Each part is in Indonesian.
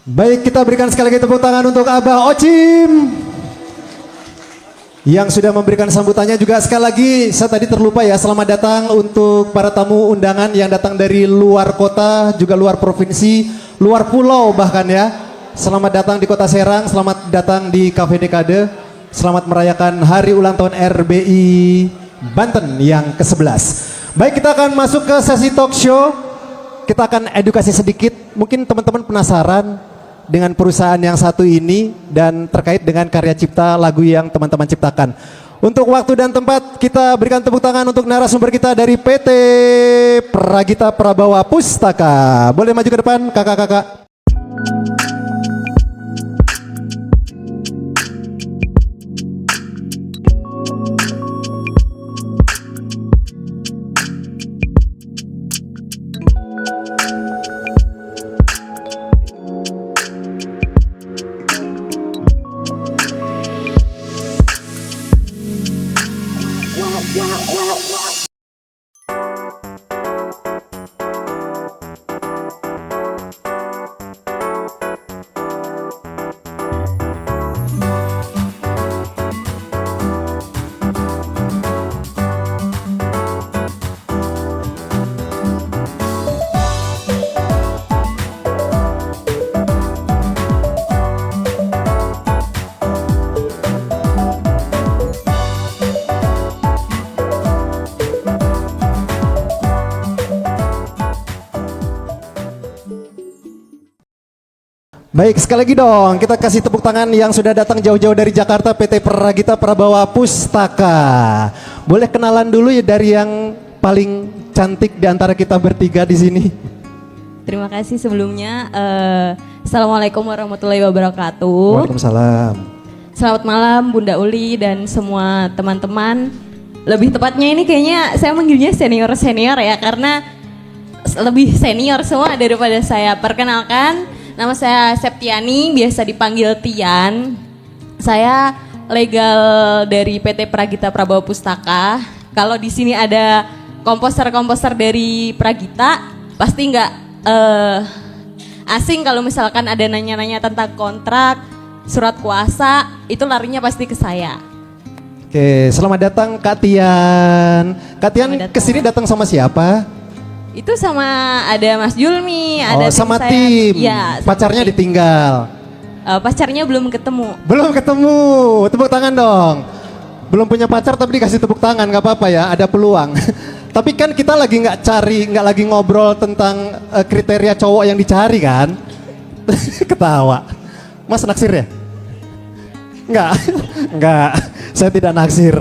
Baik, kita berikan sekali lagi tepuk tangan untuk Abah Ocim yang sudah memberikan sambutannya. Juga sekali lagi saya tadi terlupa ya, selamat datang untuk para tamu undangan yang datang dari luar kota, juga luar provinsi, luar pulau bahkan ya. Selamat datang di Kota Serang, selamat datang di Cafe Dekade. Selamat merayakan hari ulang tahun RBI Banten yang ke-11. Baik, kita akan masuk ke sesi talk show. Kita akan edukasi sedikit. Mungkin teman-teman penasaran dengan perusahaan yang satu ini dan terkait dengan karya cipta lagu yang teman-teman ciptakan. Untuk waktu dan tempat kita berikan tepuk tangan untuk narasumber kita dari PT Pragita Prabawa Pustaka. Boleh maju ke depan kakak-kakak. Baik, sekali lagi dong kita kasih tepuk tangan yang sudah datang jauh-jauh dari Jakarta, PT Pragita Prabawa Pustaka. Boleh kenalan dulu ya dari yang paling cantik di antara kita bertiga di sini. Terima kasih sebelumnya. Assalamualaikum warahmatullahi wabarakatuh. Waalaikumsalam. Selamat malam Bunda Uli dan semua teman-teman. Lebih tepatnya ini kayaknya saya manggilnya senior-senior ya, karena lebih senior semua daripada saya. Perkenalkan, nama saya Septiani, biasa dipanggil Tian. Saya legal dari PT Pragita Prabawa Pustaka. Kalau di sini ada komposer-komposer dari Pragita, pasti nggak asing kalau misalkan ada nanya-nanya tentang kontrak, surat kuasa, itu larinya pasti ke saya. Oke, selamat datang Kak Tian. Kak Tian kesini datang sama siapa? Itu sama ada Mas Julmi, ada sama saya. tim. Ya, pacarnya tim. ditinggal. Pacarnya belum ketemu. Belum ketemu. Tepuk tangan dong. Belum punya pacar tapi dikasih tepuk tangan, nggak apa-apa ya, ada peluang. Tapi kan kita lagi nggak lagi ngobrol tentang kriteria cowok yang dicari kan? Ketawa. Mas naksir ya? Enggak. Saya tidak naksir.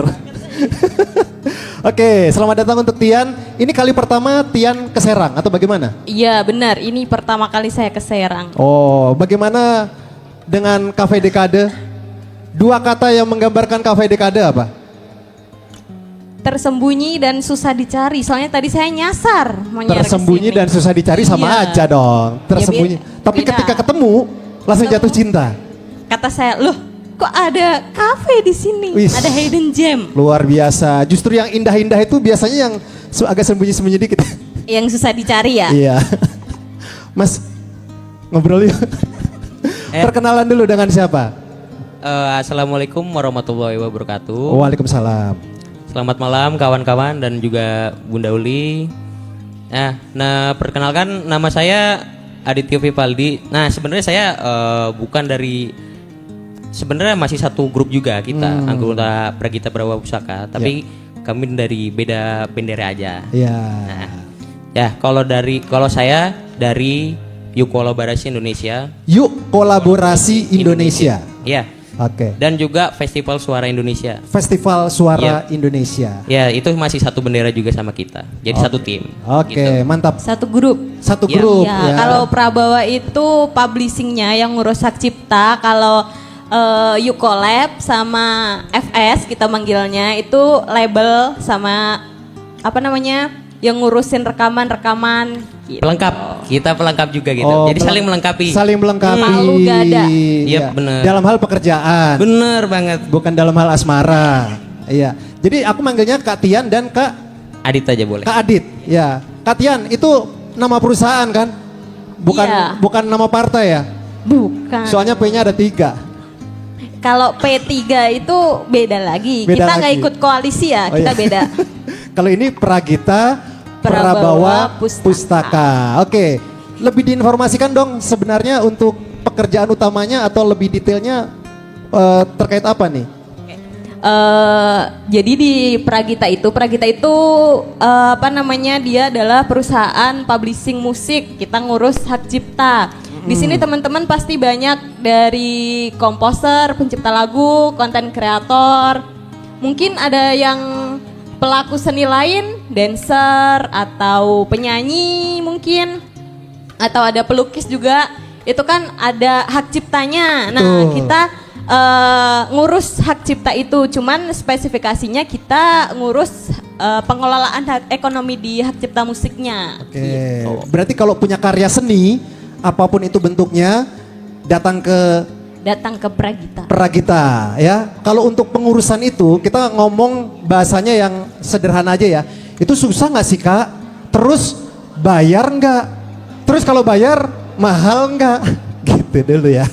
Oke, selamat datang untuk Tian. Ini kali pertama Tian ke Serang atau bagaimana? Iya benar, ini pertama kali saya ke Serang. Oh, bagaimana dengan Cafe Dekade? Dua kata yang menggambarkan Cafe Dekade apa? Tersembunyi dan susah dicari. Soalnya tadi saya nyasar mau nyari Tersembunyi kesini. dan susah dicari sama Iya. aja dong. Tersembunyi. Tapi beda. ketika ketemu langsung jatuh cinta. Kata saya, loh kok ada kafe di sini? Wis. Ada hidden gem. Luar biasa. Justru yang indah-indah itu biasanya yang agak sembunyi-sembunyi dikit. Yang susah dicari ya? Iya. Mas, ngobrol yuk. Perkenalan dulu dengan siapa? Assalamualaikum warahmatullahi wabarakatuh. Waalaikumsalam. Selamat malam kawan-kawan dan juga Bunda Uli. Nah, perkenalkan nama saya Aditya Vivaldi. Nah, sebenarnya saya bukan dari, sebenarnya masih satu grup juga kita, anggota Pragita Prabawa Pustaka, tapi kami dari beda bendera aja. Iya. Nah, ya kalau saya dari Yuk Kolaborasi Indonesia. Yuk Kolaborasi Indonesia. Ya. Oke. Dan juga Festival Suara Indonesia. Festival Suara Iya. Indonesia. Ya, itu masih satu bendera juga sama kita. Jadi satu tim. Oke, gitu. mantap. Satu grup. Satu Iya. grup. Ya, ya. kalau Prabawa itu publishingnya yang ngurus hak cipta. Kalau Ukolab sama FS kita manggilnya itu label sama apa namanya yang ngurusin rekaman gitu. Pelengkap, kita pelengkap juga gitu. Oh, Jadi saling melengkapi. Saling melengkapi. Palu gada. Iya, bener. Dalam hal pekerjaan. Bener banget. Bukan dalam hal asmara. Iya. Jadi aku manggilnya Kak Tian dan Kak Adit aja boleh. Adit. Ya. Kak Tian itu nama perusahaan kan? Bukan Iya. bukan nama partai ya? Bukan. Soalnya P-nya ada 3. Kalau P3 itu beda lagi. Beda Kita nggak lagi. ikut koalisi ya, Oh, kita iya. beda. Kalau ini Pragita Prabawa Prabawa Pustaka. Pustaka. Oke, lebih diinformasikan dong sebenarnya untuk pekerjaan utamanya atau lebih detailnya terkait apa nih? Jadi di Pragita itu apa namanya, dia adalah perusahaan publishing musik. Kita ngurus hak cipta. Di sini teman-teman pasti banyak dari komposer, pencipta lagu, konten kreator. Mungkin ada yang pelaku seni lain, dancer atau penyanyi mungkin, atau ada pelukis juga. Itu kan ada hak ciptanya. Nah, Betul. kita ngurus hak cipta itu, cuman spesifikasinya kita ngurus pengelolaan hak ekonomi di hak cipta musiknya. Oke, Gitu. berarti kalau punya karya seni apapun itu bentuknya datang ke Datang ke Pragita. Pragita ya. Kalau untuk pengurusan itu kita ngomong bahasanya yang sederhana aja ya. Itu susah nggak sih Kak? Terus bayar nggak? Terus kalau bayar mahal nggak? Gitu dulu ya.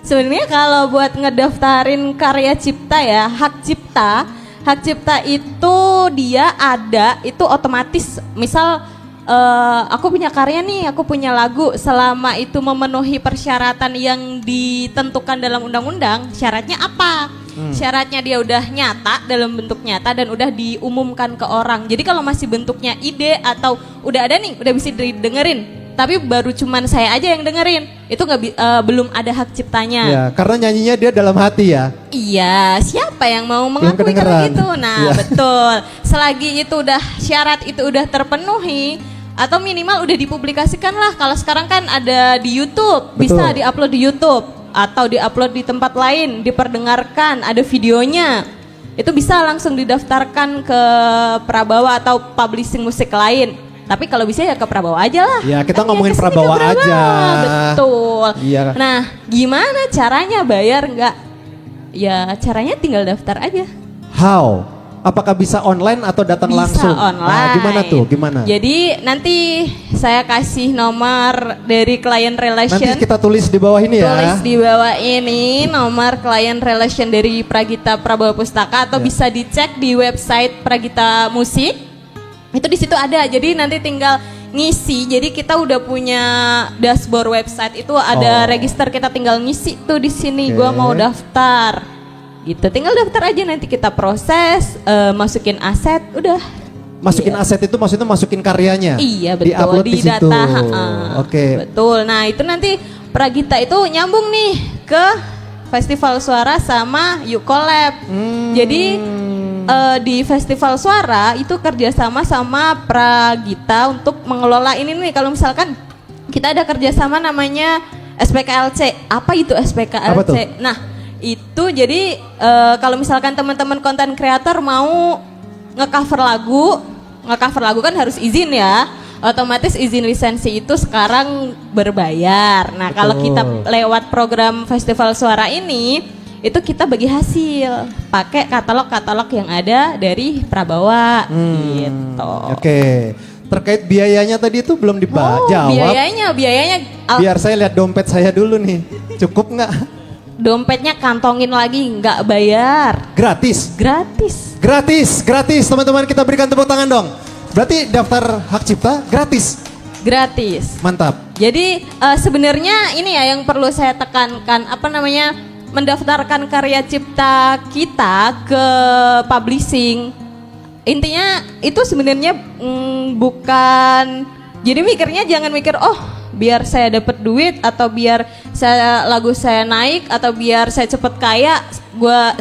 Sebenarnya kalau buat ngedaftarin karya cipta ya, hak cipta itu dia ada, itu otomatis. Misal aku punya karya nih, aku punya lagu, selama itu memenuhi persyaratan yang ditentukan dalam undang-undang, syaratnya apa? Syaratnya dia udah nyata, dalam bentuk nyata dan udah diumumkan ke orang. Jadi kalau masih bentuknya ide atau udah ada nih, udah bisa didengerin, tapi baru cuman saya aja yang dengerin, itu belum ada hak ciptanya. Ya, karena nyanyinya dia dalam hati ya. Iya, siapa yang mau mengakui kalau kedengeran. gitu? Nah, Iya. betul. Selagi itu udah syarat itu udah terpenuhi atau minimal udah dipublikasikan lah. Kalau sekarang kan ada di YouTube, bisa Betul. diupload di YouTube atau diupload di tempat lain, diperdengarkan, ada videonya. Itu bisa langsung didaftarkan ke Prabawa atau publishing musik lain. Tapi kalau bisa ya ke Prabawa aja lah. Ya, kita Kan ngomongin kesini ke Prabawa aja. Betul. Iya. Nah, gimana caranya bayar nggak? Ya caranya tinggal daftar aja. How? Apakah bisa online atau datang Bisa langsung? online. Nah, gimana tuh? Gimana? Jadi nanti saya kasih nomor dari client relation. Nanti kita tulis di bawah ini ya. Tulis di bawah ini nomor client relation dari Pragita Prabawa Pustaka atau Ya. bisa dicek di website Pragita Musik. Itu di situ ada. Jadi nanti tinggal ngisi. Jadi kita udah punya dashboard website itu ada Oh. register, kita tinggal ngisi tuh di sini. Oke. Gua mau daftar. Gitu. Tinggal daftar aja, nanti kita proses, masukin aset, udah. Masukin Iya. aset itu maksudnya masukin karyanya. Iya betul, Di-upload di di situ. data. Ha-ha. Oke. Betul. Nah itu nanti Pragita itu nyambung nih ke Festival Suara sama You Collab. Jadi di Festival Suara itu kerjasama sama Pragita untuk mengelola ini nih. Kalau misalkan kita ada kerjasama namanya SPKLC. Apa itu SPKLC? Apa tuh? Nah itu jadi kalau misalkan teman-teman konten kreator mau nge-cover lagu kan harus izin ya. Otomatis izin lisensi itu sekarang berbayar. Nah, kalau kita lewat program Festival Suara ini, itu kita bagi hasil pakai katalog-katalog yang ada dari Prabawa gitu. Oke. Terkait biayanya tadi itu belum Oh, dijawab. biayanya Biar saya lihat dompet saya dulu nih. Cukup nggak? dompetnya kantongin lagi, nggak bayar. Gratis. Gratis. Teman-teman, kita berikan tepuk tangan dong. Berarti daftar hak cipta gratis. Gratis. Mantap. Jadi sebenarnya ini ya yang perlu saya tekankan, apa namanya, mendaftarkan karya cipta kita ke publishing. Intinya itu sebenarnya bukan, jadi mikirnya jangan mikir biar saya dapat duit atau biar lagu saya naik atau biar saya cepet kaya,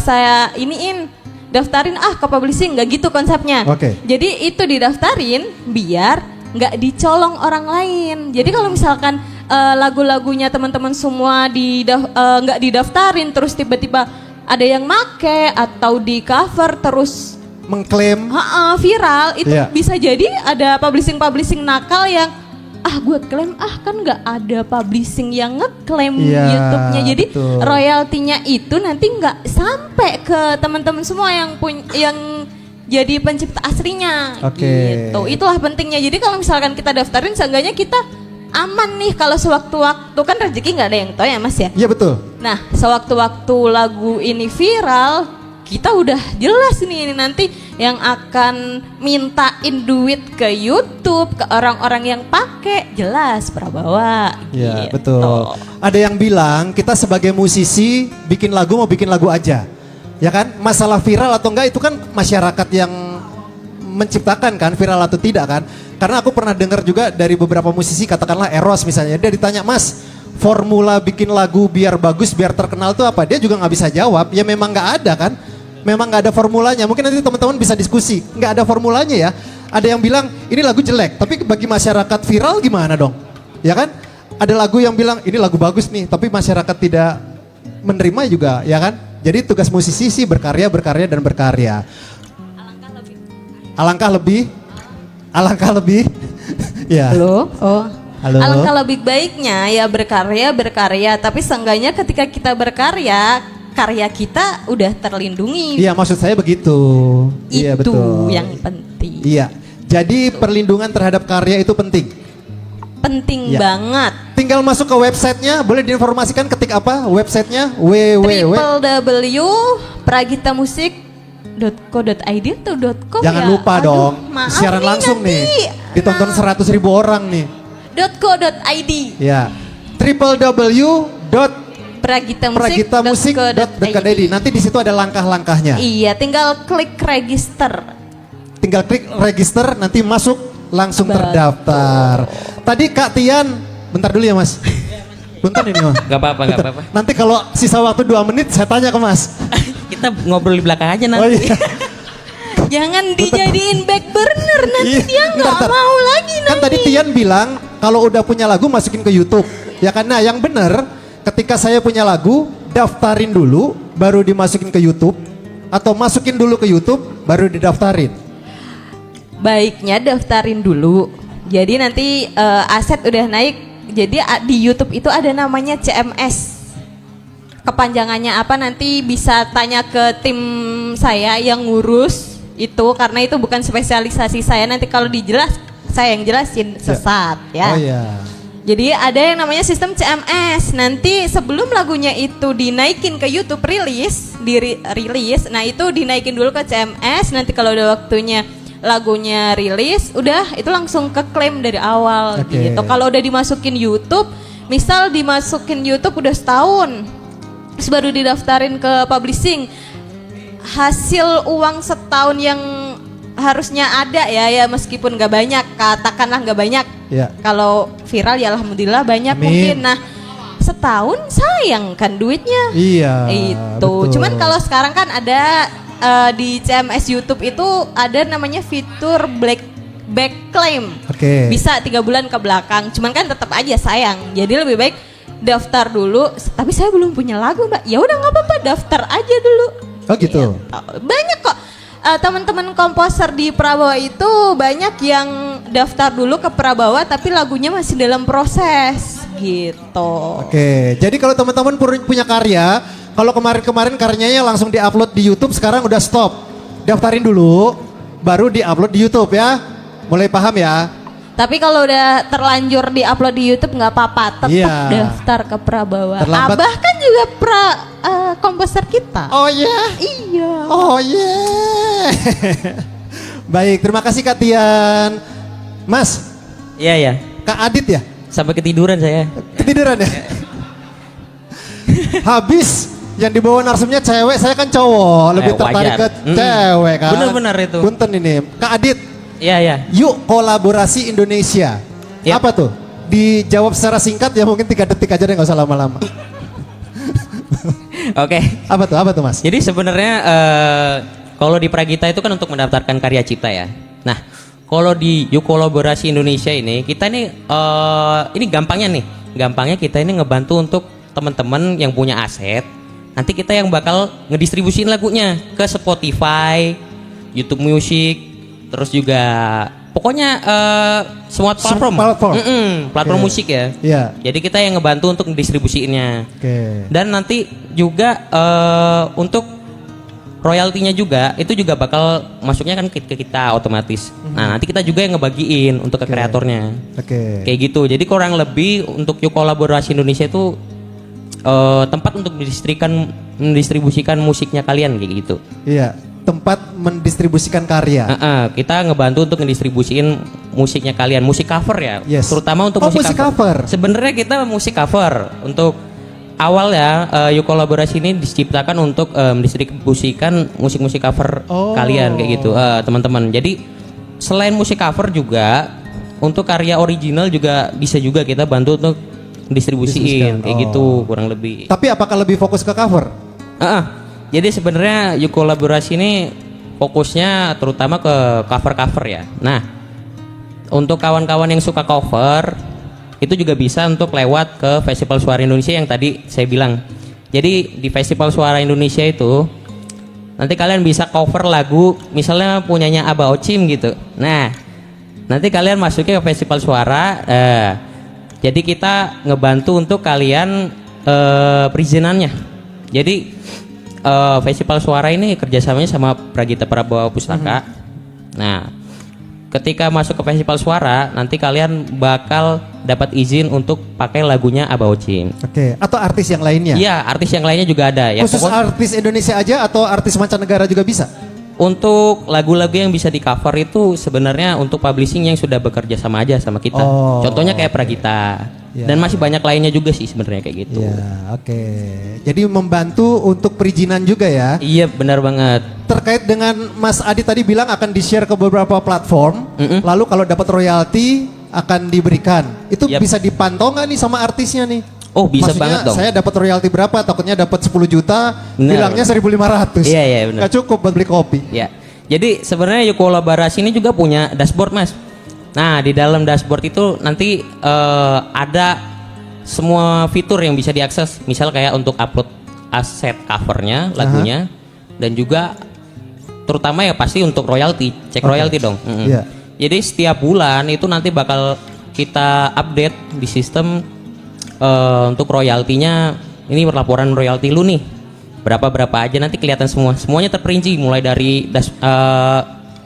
saya iniin daftarin ke publishing, nggak gitu konsepnya. Oke. Jadi itu didaftarin biar nggak dicolong orang lain. Jadi kalau misalkan lagu-lagunya teman-teman semua nggak didaftarin, terus tiba-tiba ada yang make atau di cover terus Mengklaim. viral, itu Iya. bisa jadi ada publishing nakal yang gue klaim kan nggak ada publishing yang ngeklaim Iya, YouTube-nya, jadi betul. royaltinya itu nanti nggak sampai ke teman-teman semua yang jadi pencipta aslinya. Oke. Gitu. Itulah pentingnya. Jadi kalau misalkan kita daftarin, seenggaknya kita aman nih kalau sewaktu-waktu kan rezeki nggak ada yang tahu ya Mas ya. Iya betul. Nah sewaktu-waktu lagu ini viral, kita udah jelas nih ini nanti yang akan mintain duit ke YouTube, ke orang-orang yang pakai, jelas Prabawa. Iya gitu. betul. Ada yang bilang kita sebagai musisi bikin lagu mau bikin lagu aja. Ya kan? Masalah viral atau enggak itu kan masyarakat yang menciptakan kan, viral atau tidak kan. Karena aku pernah dengar juga dari beberapa musisi, katakanlah Eros misalnya, dia ditanya, Mas, formula bikin lagu biar bagus, biar terkenal itu apa? Dia juga nggak bisa jawab, ya memang nggak ada kan. Memang nggak ada formulanya, mungkin nanti teman-teman bisa diskusi. Nggak ada formulanya ya. Ada yang bilang, ini lagu jelek, tapi bagi masyarakat viral gimana dong? Ya kan? Ada lagu yang bilang, ini lagu bagus nih, tapi masyarakat tidak menerima juga, ya kan? Jadi tugas musisi sih berkarya, berkarya, dan berkarya. Alangkah lebih, ya. Halo. Oh. Halo. Alangkah lebih baiknya ya berkarya, tapi seenggaknya ketika kita berkarya, karya kita udah terlindungi. Iya, maksud saya begitu. Iya, Itu betul. yang penting. Iya. Jadi perlindungan terhadap karya itu penting. Penting Iya. banget. Tinggal masuk ke websitenya, boleh diinformasikan ketik apa? Websitenya www.pragitamusik.co.id atau .com Jangan ya? lupa Aduh, dong, maaf siaran langsung nanti. nih. Ditonton 100.000 orang nih. .co.id Ya. www.pragitamusik.co.id. Nanti di situ ada langkah-langkahnya. Iya, tinggal klik register. Tinggal klik register, nanti masuk langsung Betul. terdaftar. Tadi Kak Tian, bentar dulu ya Mas. Bentar ini Mas. Gak apa-apa, gak Bentar. apa-apa. Nanti kalau sisa waktu 2 menit saya tanya ke Mas. Kita ngobrol di belakang aja Oh nanti. iya. Jangan dijadiin back burner, nanti Iya, dia nggak bentar. mau lagi Kan nanti. tadi Tian bilang kalau udah punya lagu masukin ke YouTube. Ya karena yang benar ketika saya punya lagu daftarin dulu baru dimasukin ke YouTube atau masukin dulu ke YouTube baru didaftarin. Baiknya daftarin dulu. Jadi nanti aset udah naik. Jadi di YouTube itu ada namanya CMS. Kepanjangannya apa nanti bisa tanya ke tim saya yang ngurus itu karena itu bukan spesialisasi saya. Nanti kalau saya yang jelasin sesat ya. Oh iya. Jadi ada yang namanya sistem CMS. Nanti sebelum lagunya itu dinaikin ke YouTube rilis, nah itu dinaikin dulu ke CMS. Nanti kalau udah waktunya lagunya rilis, udah itu langsung ke klaim dari awal Oke. gitu. Kalau udah dimasukin YouTube, misal dimasukin YouTube udah setahun, terus baru didaftarin ke publishing, hasil uang setahun yang harusnya ada ya meskipun nggak banyak, katakanlah nggak banyak. Iya. Kalau viral ya alhamdulillah banyak Amin. mungkin. Nah setahun sayang kan duitnya. Iya. Itu. betul. Cuman kalau sekarang kan ada di CMS YouTube itu ada namanya fitur back claim. Oke. Bisa 3 bulan ke belakang. Cuman kan tetap aja sayang. Jadi lebih baik daftar dulu. Tapi saya belum punya lagu, Mbak. Ya udah nggak apa-apa, daftar aja dulu. Oh gitu. Banyak kok teman-teman komposer di Prabawa itu banyak yang daftar dulu ke Prabawa tapi lagunya masih dalam proses gitu. Oke, jadi kalau teman-teman punya karya, kalau kemarin-kemarin karyanya langsung diupload di YouTube, sekarang udah stop. Daftarin dulu, baru diupload di YouTube ya. Mulai paham ya? Tapi kalau udah terlanjur diupload di YouTube nggak apa-apa, tetap Iya. daftar ke Prabawa. Terlambat. Abah kan juga komposer kita. Oh ya? Iya. Oh yeah. Baik, terima kasih Kak Tian. Mas, Iya, ya. Kak Adit ya? Sampai ketiduran saya. Ketiduran ya? Habis yang dibawa narsumnya cewek, saya kan cowok, lebih tertarik wajar. ke cewek kan. Bener-bener itu. Punten ini. Kak Adit, Iya, ya. yuk kolaborasi Indonesia. Yap. Apa tuh? Dijawab secara singkat ya, mungkin 3 detik aja deh, nggak usah lama-lama. Oke. Apa tuh? Apa tuh Mas? Jadi sebenarnya kalau di Pragita itu kan untuk mendaftarkan karya cipta ya. Nah, kalau di Yuk Kolaborasi Indonesia ini kita ini gampangnya nih. Gampangnya kita ini ngebantu untuk teman-teman yang punya aset. Nanti kita yang bakal ngedistribusiin lagunya ke Spotify, YouTube Music, terus juga pokoknya semua platform. platform. Platform Oke. musik ya. Iya. Jadi kita yang ngebantu untuk ngedistribusiinnya. Oke. Dan nanti juga untuk royaltinya juga itu juga bakal masuknya kan ke kita otomatis. Nah, nanti kita juga yang ngebagiin untuk ke kreatornya. Oke. Kayak gitu. Jadi kurang lebih untuk Yuk Kolaborasi Indonesia itu tempat untuk mendistribusikan musiknya kalian kayak gitu. Iya, tempat mendistribusikan karya. Kita ngebantu untuk mendistribusiin musiknya kalian, musik cover ya, Yes. terutama untuk musik cover. Sebenarnya kita musik cover untuk awal ya, Yuk Kolaborasi ini diciptakan untuk mendistribusikan musik-musik cover kalian kayak gitu, teman-teman. Jadi selain musik cover juga untuk karya original juga bisa juga kita bantu untuk distribusiin kayak gitu kurang lebih. Tapi apakah lebih fokus ke cover? Jadi sebenarnya Yuk Kolaborasi ini fokusnya terutama ke cover-cover ya. Nah, untuk kawan-kawan yang suka cover itu juga bisa untuk lewat ke Festival Suara Indonesia yang tadi saya bilang. Jadi di Festival Suara Indonesia itu nanti kalian bisa cover lagu misalnya punyanya Aba Ocim gitu. Nah, nanti kalian masuknya ke Festival Suara. Jadi kita ngebantu untuk kalian perizinannya. Jadi Festival Suara ini kerjasamanya sama Pragita Prabawa Pustaka. Nah, ketika masuk ke Festival Suara, nanti kalian bakal dapat izin untuk pakai lagunya Aba Ocim. Oke, atau artis yang lainnya? Iya, artis yang lainnya juga ada. Ya, khusus artis Indonesia aja atau artis mancanegara juga bisa? Untuk lagu-lagu yang bisa di cover itu sebenarnya untuk publishing yang sudah bekerja sama aja sama kita. Contohnya kayak Pragita. Dan masih banyak lainnya juga sih sebenarnya kayak gitu. Ya, oke. Jadi membantu untuk perizinan juga ya? Iya, benar banget. Terkait dengan Mas Adi tadi bilang akan di-share ke beberapa platform, lalu kalau dapat royalti akan diberikan. Itu bisa dipantau nggak nih sama artisnya nih? Oh, bisa maksudnya banget dong. Saya dapat royalti berapa? Takutnya dapat 10 juta, bilangnya 1.500. Iya, benar. Nggak cukup buat beli kopi. Ya. Jadi sebenarnya Yuk Kolaborasi ini juga punya dashboard, Mas. Nah, di dalam dashboard itu nanti ada semua fitur yang bisa diakses. Misal kayak untuk upload aset covernya, lagunya, dan juga terutama ya pasti untuk royalti, cek royalti dong. Iya. Jadi setiap bulan itu nanti bakal kita update di sistem untuk royaltinya. Ini laporan royalti lu nih, berapa aja nanti kelihatan semuanya terperinci mulai dari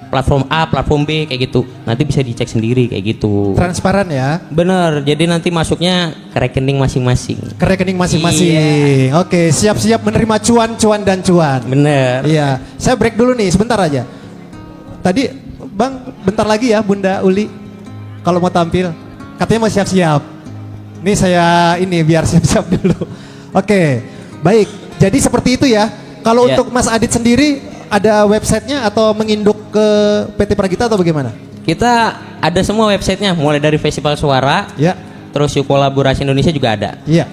platform A, platform B kayak gitu. Nanti bisa dicek sendiri kayak gitu. Transparan ya? Bener, jadi nanti masuknya ke rekening masing-masing. Ke rekening masing-masing. Oke, siap-siap menerima cuan dan cuan. Bener. Iya, saya break dulu nih sebentar aja. Tadi Bang, bentar lagi ya Bunda Uli kalau mau tampil. Katanya mau siap-siap. Nih saya ini biar siap-siap dulu. Oke, baik. Jadi seperti itu ya. Kalau untuk Mas Adit sendiri ada websitenya atau menginduk ke PT Pragita atau bagaimana? Kita ada semua websitenya, mulai dari Festival Suara, terus Yuk Kolaborasi Indonesia juga ada. Iya.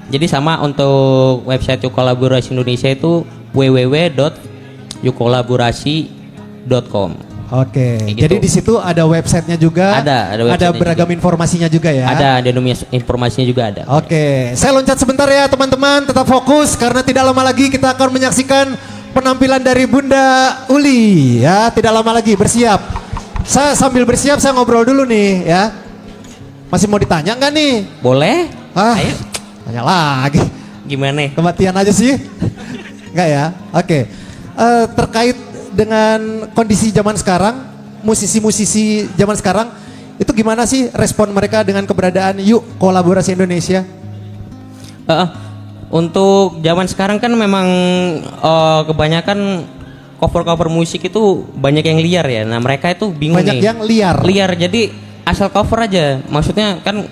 Jadi sama untuk website Yuk Kolaborasi Indonesia itu www.yukkolaborasi.com. Oke. Gitu. Jadi di situ ada websitenya juga. Ada beragam juga. informasinya juga ya. Ada informasinya juga ada. Oke, saya loncat sebentar ya teman-teman, tetap fokus karena tidak lama lagi kita akan menyaksikan penampilan dari Bunda Uli ya. Tidak lama lagi, bersiap. Saya sambil bersiap saya ngobrol dulu nih ya. Masih mau ditanya nggak nih? Boleh. Ayo. Tanya lagi. Gimana? Kematian aja sih. Enggak ya? Oke. Terkait dengan kondisi zaman sekarang, musisi-musisi zaman sekarang, itu gimana sih respon mereka dengan keberadaan Yuk Kolaborasi Indonesia? Untuk zaman sekarang kan memang kebanyakan cover-cover musik itu banyak yang liar ya. Nah mereka itu bingung banyak nih. Yang liar. Liar, jadi asal cover aja. Maksudnya kan,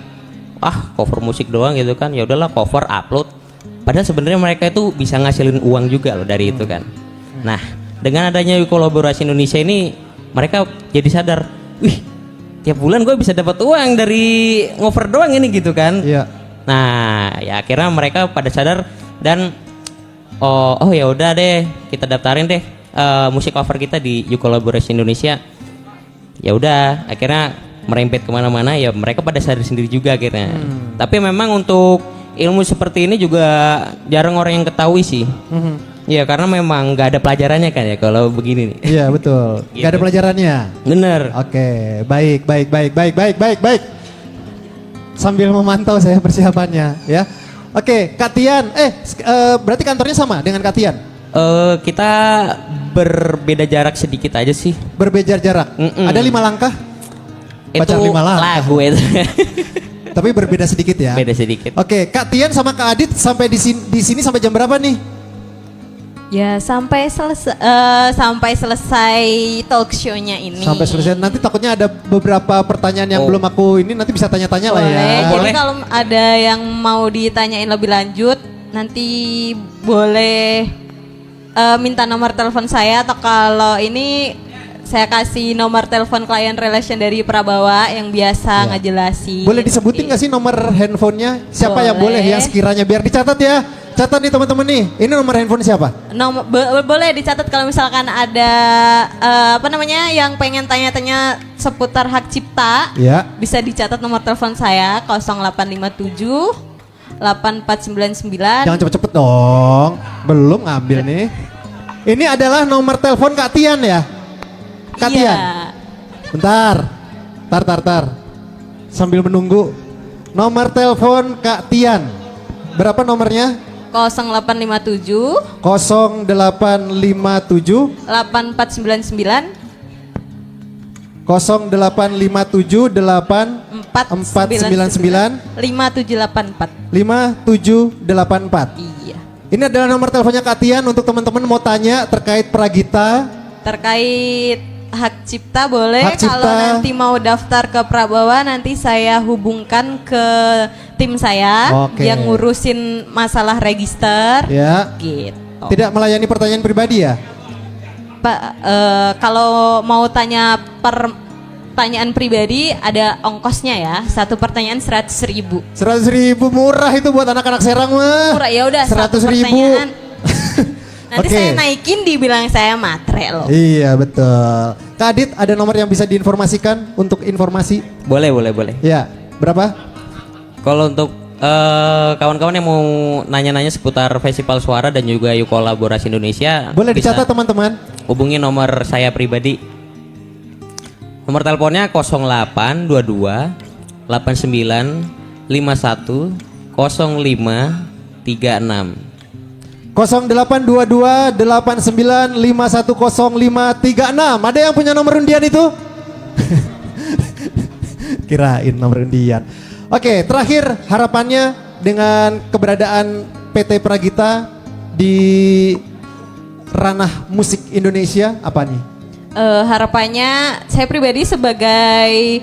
cover musik doang gitu kan. Ya udahlah cover, upload. Padahal sebenarnya mereka itu bisa ngasilin uang juga loh dari itu kan. Nah dengan adanya Yuk Kolaborasi Indonesia ini, mereka jadi sadar, wih, tiap bulan gue bisa dapat uang dari ngover doang ini gitu kan. Iya. Nah, ya akhirnya mereka pada sadar dan oh ya udah deh, kita daftarin deh musik cover kita di Yuk Kolaborasi Indonesia. Ya udah, akhirnya merembet kemana-mana, ya mereka pada sadar sendiri juga akhirnya. Tapi memang untuk ilmu seperti ini juga jarang orang yang ketahui sih. Iya, karena memang nggak ada pelajarannya kan ya kalau begini nih. Iya betul, nggak ada pelajarannya. Bener. Oke, baik. Sambil memantau saya persiapannya ya. Oke, Kak Tian, berarti kantornya sama dengan Kak Tian? Kita berbeda jarak sedikit aja sih. Berbeda jarak. Ada 5 langkah. Pacar Itu 5 langkah. lagu itu. Tapi berbeda sedikit ya. Beda sedikit. Oke, Kak Tian sama Kak Adit sampai di sini sampai jam berapa nih? Ya sampai selesai talk show-nya ini. Sampai selesai. Nanti takutnya ada beberapa pertanyaan yang belum aku ini nanti bisa tanya-tanya lah ya. Boleh. Jadi Boleh. kalau ada yang mau ditanyain lebih lanjut, nanti boleh minta nomor telepon saya, atau kalau ini saya kasih nomor telepon klien relation dari Prabawa yang biasa Ya. ngejelasin. Boleh disebutin gak sih nomor handphonenya? Siapa yang boleh Boleh. yang sekiranya biar dicatat ya. Catat nih teman-teman nih. Ini nomor handphone siapa? Boleh dicatat kalau misalkan ada yang pengen tanya-tanya seputar hak cipta. Ya. Bisa dicatat nomor telepon saya 0857 8499. Jangan cepet-cepet dong. Belum ngambil nih. Ini adalah nomor telepon Kak Tian ya? Kak Iya. Tian. Bentar. Tar. Sambil menunggu. Nomor telepon Kak Tian. Berapa nomornya? 0857 0857 8499 0857 8499 5784. 5784. Iya. Ini adalah nomor teleponnya Kak Tian untuk teman-teman mau tanya terkait Pragita. Terkait hak cipta boleh. Hak cipta. Kalau nanti mau daftar ke Prabawa, nanti saya hubungkan ke tim saya Oke. yang ngurusin masalah register. Ya. Gitu. Tidak melayani pertanyaan pribadi ya? Pak, kalau mau tanya pertanyaan pribadi ada ongkosnya ya. Satu pertanyaan 100.000. 100.000 murah itu buat anak-anak Serang mah. Murah ya udah 100.000. 100.000. Nanti Oke. saya naikin dibilang saya matre loh. Iya betul. Kak Adit ada nomor yang bisa diinformasikan untuk informasi? Boleh. Ya. Berapa? Kalau untuk kawan-kawan yang mau nanya-nanya seputar Festival Suara dan juga Yuk Kolaborasi Indonesia, Boleh bisa dicatat teman-teman. hubungi nomor saya pribadi. Nomor teleponnya 0822 89 51 05 36. 0822 89 510536. Ada yang punya nomor undian itu? Kirain nomor undian. Oke, terakhir harapannya dengan keberadaan PT Pragita di ranah musik Indonesia apa nih? Harapannya saya pribadi sebagai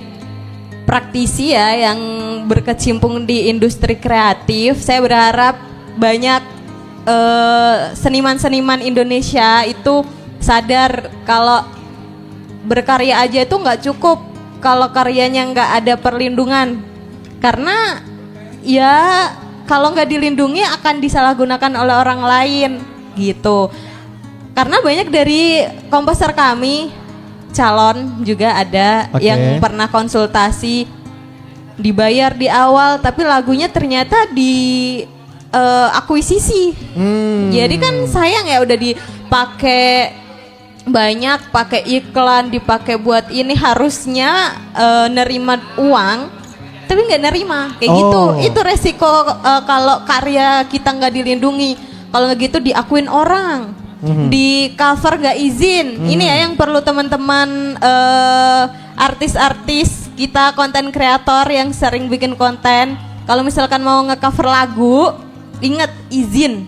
praktisi ya yang berkecimpung di industri kreatif, saya berharap banyak seniman-seniman Indonesia itu sadar kalau berkarya aja itu nggak cukup kalau karyanya nggak ada perlindungan, karena ya kalau nggak dilindungi akan disalahgunakan oleh orang lain gitu. Karena banyak dari komposer kami calon juga ada Oke. yang pernah konsultasi dibayar di awal tapi lagunya ternyata di akuisisi. Jadi kan sayang ya udah dipakai banyak, pakai iklan, dipakai buat ini, harusnya nerima uang tapi nggak nerima kayak gitu. Itu resiko kalau karya kita nggak dilindungi. Kalau nggak gitu diakuin orang, di cover nggak izin. Ini ya yang perlu teman-teman artis-artis kita, konten kreator yang sering bikin konten. Kalau misalkan mau nge-cover lagu, ingat izin,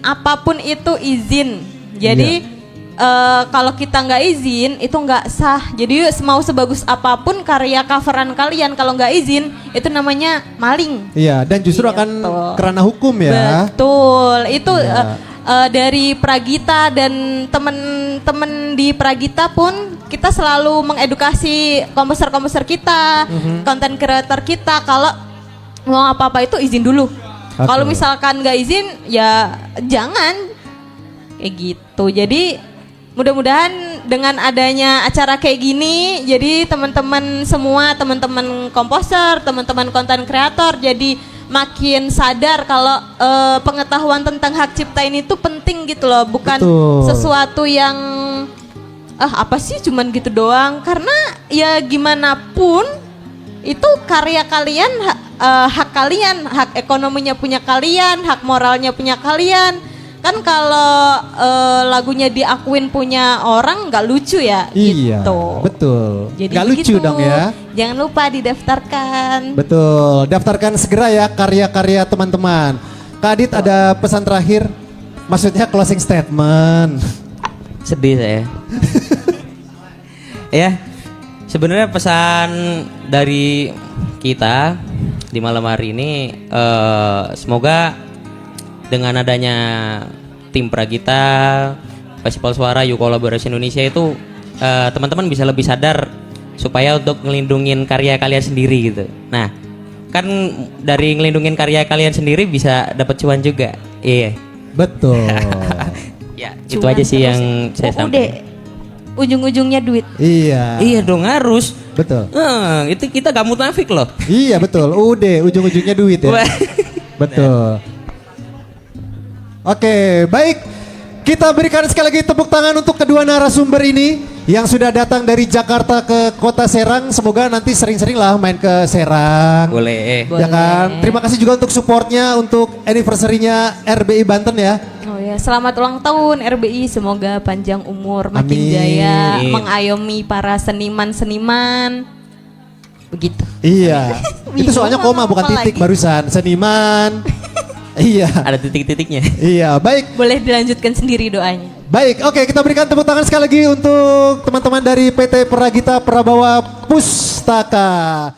apapun itu izin. Jadi kalau kita nggak izin itu nggak sah. Jadi mau sebagus apapun karya coveran kalian, kalau nggak izin itu namanya maling. Iya, dan justru akan Gitu. kerana hukum ya. Betul. Itu Iya. dari Pragita dan teman-teman di Pragita pun kita selalu mengedukasi komposer-komposer kita, konten kreator kita, kalau mau apa-apa itu izin dulu. Oke. Kalau misalkan nggak izin ya jangan kayak gitu. Jadi mudah-mudahan dengan adanya acara kayak gini, jadi teman-teman semua, teman-teman komposer, teman-teman konten kreator jadi makin sadar kalau pengetahuan tentang hak cipta ini tuh penting gitu loh, bukan Betul. sesuatu yang apa sih cuman gitu doang. Karena ya gimana pun itu karya kalian, hak kalian, hak ekonominya punya kalian, hak moralnya punya kalian. Kan kalau lagunya diakuin punya orang nggak lucu ya Iya, gitu. betul. Jadi Nggak lucu begitu. dong ya. Jangan lupa didaftarkan. Betul, daftarkan segera ya karya-karya teman-teman. Kak Adit ada pesan terakhir, maksudnya closing statement. Sedih saya. Ya, sebenarnya pesan dari kita di malam hari ini, semoga dengan adanya tim Pragita, Festival Suara, Youth Collaboration Indonesia itu teman-teman bisa lebih sadar supaya untuk ngelindungin karya kalian sendiri gitu. Nah, kan dari ngelindungin karya kalian sendiri bisa dapat cuan juga. Iya. Betul. Ya, itu Cuan aja sih terus. yang saya Udah, sampaikan. ujung-ujungnya duit. Iya. Iya dong harus. Betul. Itu kita gak munafik loh. Iya betul. Udah ujung-ujungnya duit ya. Wah. Betul. Oke, baik. Kita berikan sekali lagi tepuk tangan untuk kedua narasumber ini yang sudah datang dari Jakarta ke Kota Serang. Semoga nanti sering-sering lah main ke Serang. Boleh. Ya kan? Terima kasih juga untuk supportnya untuk anniversary-nya RBI Banten ya. Oh ya, selamat ulang tahun RBI. Semoga panjang umur, makin Amin. jaya, Amin. mengayomi para seniman-seniman. Begitu. Iya. Itu soalnya koma bukan Apa titik lagi? barusan. Seniman. Iya. Ada titik-titiknya. Iya, baik. Boleh dilanjutkan sendiri doanya. Baik, oke kita berikan tepuk tangan sekali lagi untuk teman-teman dari PT Pragita Prabawa Pustaka.